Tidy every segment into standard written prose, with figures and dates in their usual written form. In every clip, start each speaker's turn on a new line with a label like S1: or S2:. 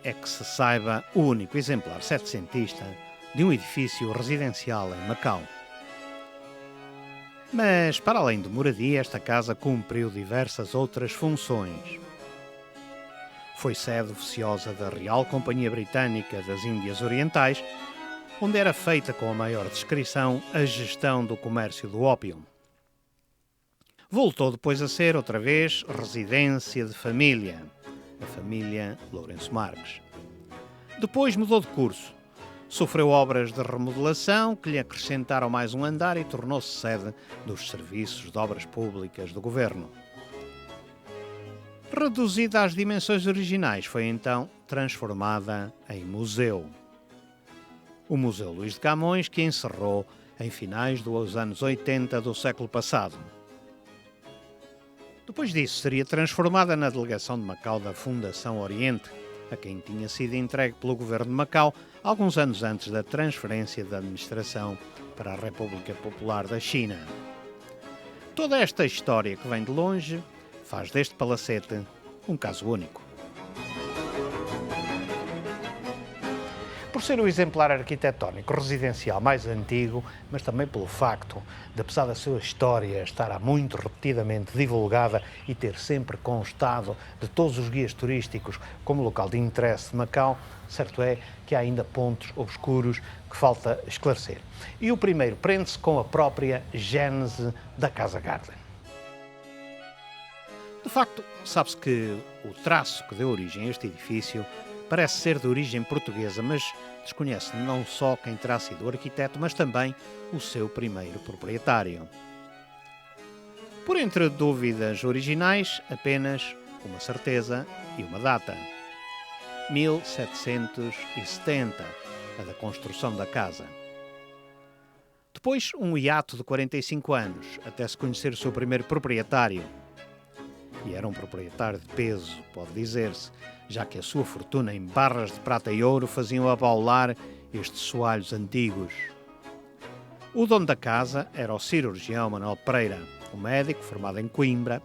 S1: é que se saiba o único exemplar setecentista de um edifício residencial em Macau. Mas, para além de moradia, esta casa cumpriu diversas outras funções. Foi sede oficiosa da Real Companhia Britânica das Índias Orientais, onde era feita com a maior discrição a gestão do comércio do ópio. Voltou depois a ser, outra vez, residência de família, a família Lourenço Marques. Depois mudou de curso. Sofreu obras de remodelação que lhe acrescentaram mais um andar e tornou-se sede dos serviços de obras públicas do governo. Reduzida às dimensões originais, foi então transformada em museu. O Museu Luís de Camões, que encerrou em finais dos anos 80 do século passado. Depois disso, seria transformada na delegação de Macau da Fundação Oriente, a quem tinha sido entregue pelo governo de Macau alguns anos antes da transferência da administração para a República Popular da China. Toda esta história que vem de longe faz deste palacete um caso único. Por ser o exemplar arquitetónico residencial mais antigo, mas também pelo facto de, apesar da sua história estar há muito repetidamente divulgada e ter sempre constado de todos os guias turísticos como local de interesse de Macau, certo é que há ainda pontos obscuros que falta esclarecer. E o primeiro prende-se com a própria gênese da Casa Garden. De facto, sabe-se que o traço que deu origem a este edifício parece ser de origem portuguesa, mas desconhece não só quem terá sido o arquiteto, mas também o seu primeiro proprietário. Por entre dúvidas originais, apenas uma certeza e uma data. 1770, a da construção da casa. Depois, um hiato de 45 anos, até se conhecer o seu primeiro proprietário. E era um proprietário de peso, pode dizer-se, já que a sua fortuna em barras de prata e ouro faziam abaular estes soalhos antigos. O dono da casa era o cirurgião Manuel Pereira, um médico formado em Coimbra,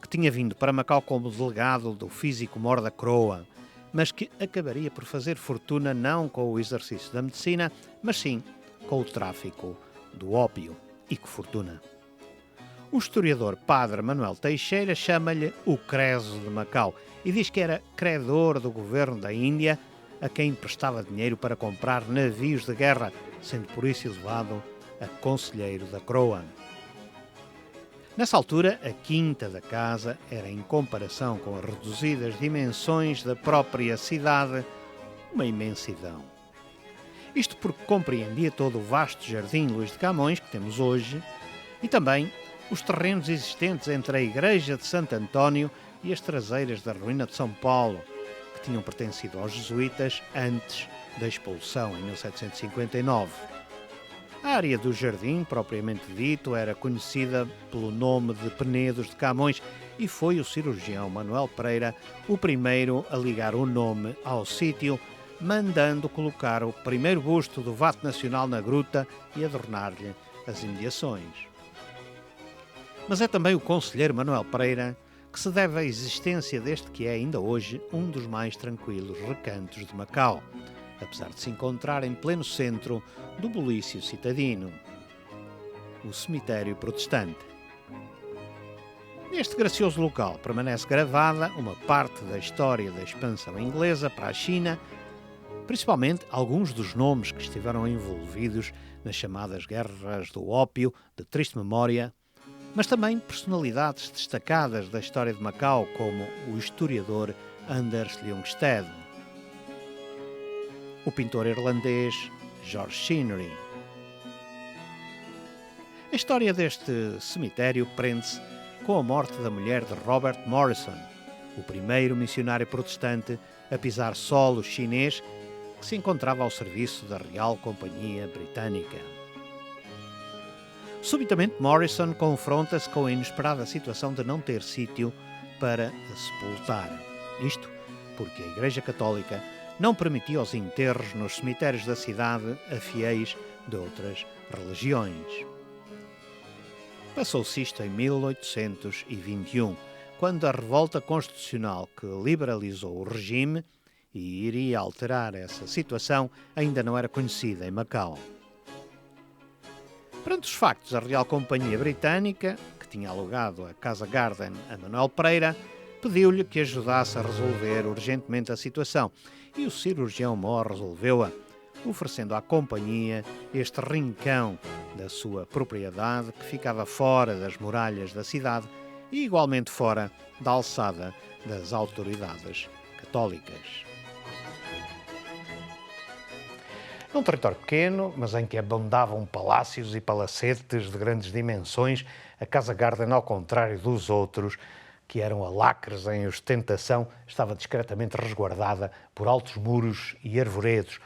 S1: que tinha vindo para Macau como delegado do físico-mor da Croa, mas que acabaria por fazer fortuna não com o exercício da medicina, mas sim com o tráfico do ópio. E que fortuna! O historiador Padre Manuel Teixeira chama-lhe o Creso de Macau e diz que era credor do governo da Índia a quem emprestava dinheiro para comprar navios de guerra, sendo por isso elevado a conselheiro da Croa. Nessa altura, a quinta da casa era, em comparação com as reduzidas dimensões da própria cidade, uma imensidão. Isto porque compreendia todo o vasto jardim Luís de Camões que temos hoje e também os terrenos existentes entre a igreja de Santo António e as traseiras da ruína de São Paulo, que tinham pertencido aos jesuítas antes da expulsão em 1759. A área do jardim, propriamente dito, era conhecida pelo nome de Penedos de Camões e foi o cirurgião Manuel Pereira o primeiro a ligar o nome ao sítio, mandando colocar o primeiro busto do Vate Nacional na gruta e adornar-lhe as imediações. Mas é também o conselheiro Manuel Pereira que se deve à existência deste que é ainda hoje um dos mais tranquilos recantos de Macau, apesar de se encontrar em pleno centro do bulício citadino, o cemitério protestante. Neste gracioso local permanece gravada uma parte da história da expansão inglesa para a China, principalmente alguns dos nomes que estiveram envolvidos nas chamadas guerras do ópio de triste memória, mas também personalidades destacadas da história de Macau, como o historiador Anders Ljungstad, o pintor irlandês George Sinery. A história deste cemitério prende-se com a morte da mulher de Robert Morrison, o primeiro missionário protestante a pisar solo chinês que se encontrava ao serviço da Real Companhia Britânica. Subitamente, Morrison confronta-se com a inesperada situação de não ter sítio para a sepultar. Isto porque a Igreja Católica não permitia os enterros nos cemitérios da cidade a fiéis de outras religiões. Passou-se isto em 1821, quando a revolta constitucional que liberalizou o regime e iria alterar essa situação ainda não era conhecida em Macau. Perante os factos, a Real Companhia Britânica, que tinha alugado a Casa Garden a Manuel Pereira, pediu-lhe que ajudasse a resolver urgentemente a situação, e o cirurgião Mor resolveu-a, oferecendo à companhia este rincão da sua propriedade que ficava fora das muralhas da cidade e igualmente fora da alçada das autoridades católicas. Num território pequeno, mas em que abundavam palácios e palacetes de grandes dimensões, a Casa Garden, ao contrário dos outros, que eram alacres em ostentação, estava discretamente resguardada por altos muros e arvoredos,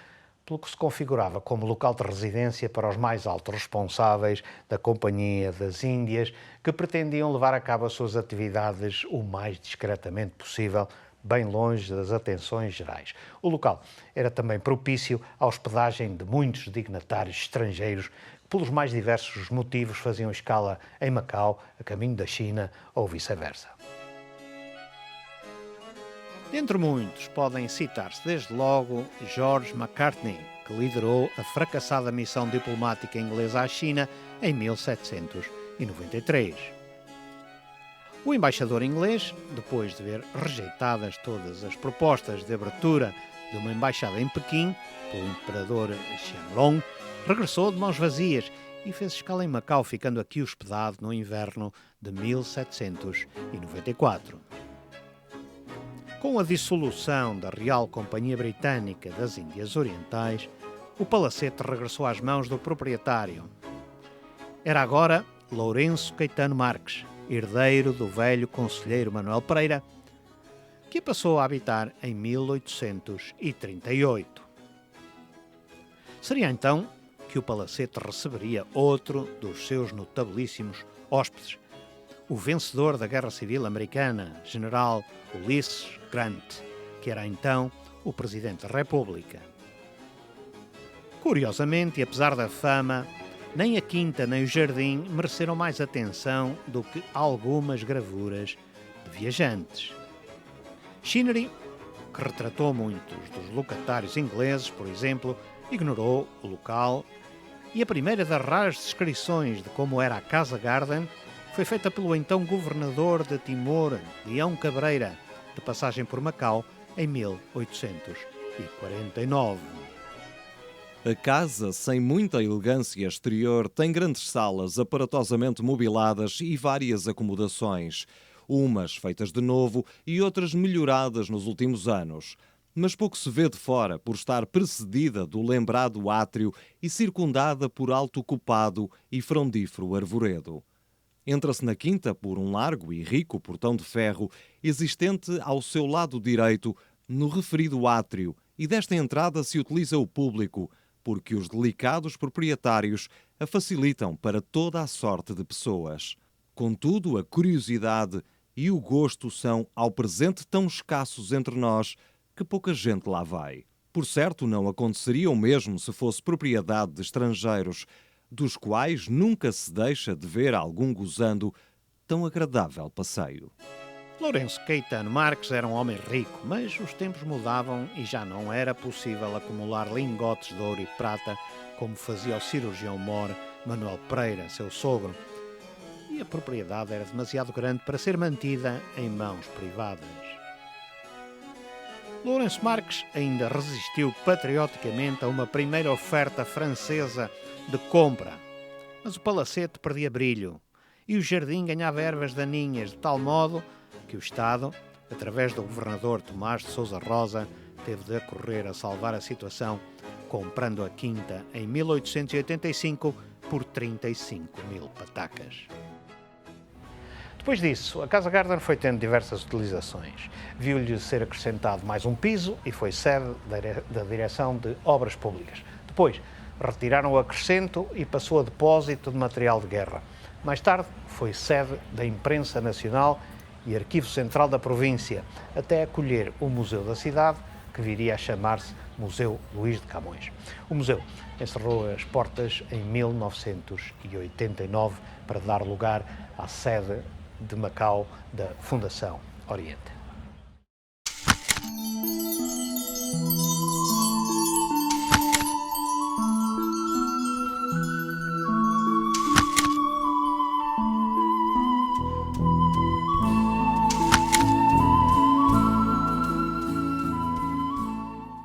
S1: pelo que se configurava como local de residência para os mais altos responsáveis da Companhia das Índias, que pretendiam levar a cabo as suas atividades o mais discretamente possível, bem longe das atenções gerais. O local era também propício à hospedagem de muitos dignatários estrangeiros que, pelos mais diversos motivos, faziam escala em Macau, a caminho da China ou vice-versa. Dentre muitos, podem citar-se desde logo George Macartney, que liderou a fracassada missão diplomática inglesa à China em 1793. O embaixador inglês, depois de ver rejeitadas todas as propostas de abertura de uma embaixada em Pequim pelo imperador Qianlong, regressou de mãos vazias e fez escala em Macau, ficando aqui hospedado no inverno de 1794. Com a dissolução da Real Companhia Britânica das Índias Orientais, o palacete regressou às mãos do proprietário. Era agora Lourenço Caetano Marques, herdeiro do velho conselheiro Manuel Pereira, que passou a habitar em 1838. Seria então que o palacete receberia outro dos seus notabilíssimos hóspedes, o vencedor da Guerra Civil Americana, General Ulysses Grant, que era então o Presidente da República. Curiosamente, e apesar da fama, nem a quinta nem o jardim mereceram mais atenção do que algumas gravuras de viajantes. Chinnery, que retratou muitos dos locatários ingleses, por exemplo, ignorou o local, e a primeira das raras descrições de como era a Casa Garden foi feita pelo então governador de Timor, Leão Cabreira, de passagem por Macau em 1849.
S2: A casa, sem muita elegância exterior, tem grandes salas aparatosamente mobiladas e várias acomodações, umas feitas de novo e outras melhoradas nos últimos anos. Mas pouco se vê de fora por estar precedida do lembrado átrio e circundada por alto copado e frondífero arvoredo. Entra-se na quinta por um largo e rico portão de ferro existente ao seu lado direito no referido átrio, e desta entrada se utiliza o público, porque os delicados proprietários a facilitam para toda a sorte de pessoas. Contudo, a curiosidade e o gosto são, ao presente, tão escassos entre nós que pouca gente lá vai. Por certo, não aconteceria o mesmo se fosse propriedade de estrangeiros, dos quais nunca se deixa de ver algum gozando tão agradável passeio.
S1: Lourenço Caetano Marques era um homem rico, mas os tempos mudavam e já não era possível acumular lingotes de ouro e prata como fazia o cirurgião mor Manuel Pereira, seu sogro, e a propriedade era demasiado grande para ser mantida em mãos privadas. Lourenço Marques ainda resistiu patrioticamente a uma primeira oferta francesa de compra, mas o palacete perdia brilho e o jardim ganhava ervas daninhas de tal modo que o Estado, através do governador Tomás de Sousa Rosa, teve de acorrer a salvar a situação, comprando a quinta em 1885 por 35 mil patacas. Depois disso, a Casa Garden foi tendo diversas utilizações. Viu-lhe ser acrescentado mais um piso e foi sede da Direção de Obras Públicas. Depois, retiraram o acrescento e passou a depósito de material de guerra. Mais tarde, foi sede da Imprensa Nacional e Arquivo Central da Província, até acolher o Museu da Cidade, que viria a chamar-se Museu Luís de Camões. O museu encerrou as portas em 1989 para dar lugar à sede de Macau da Fundação Oriente.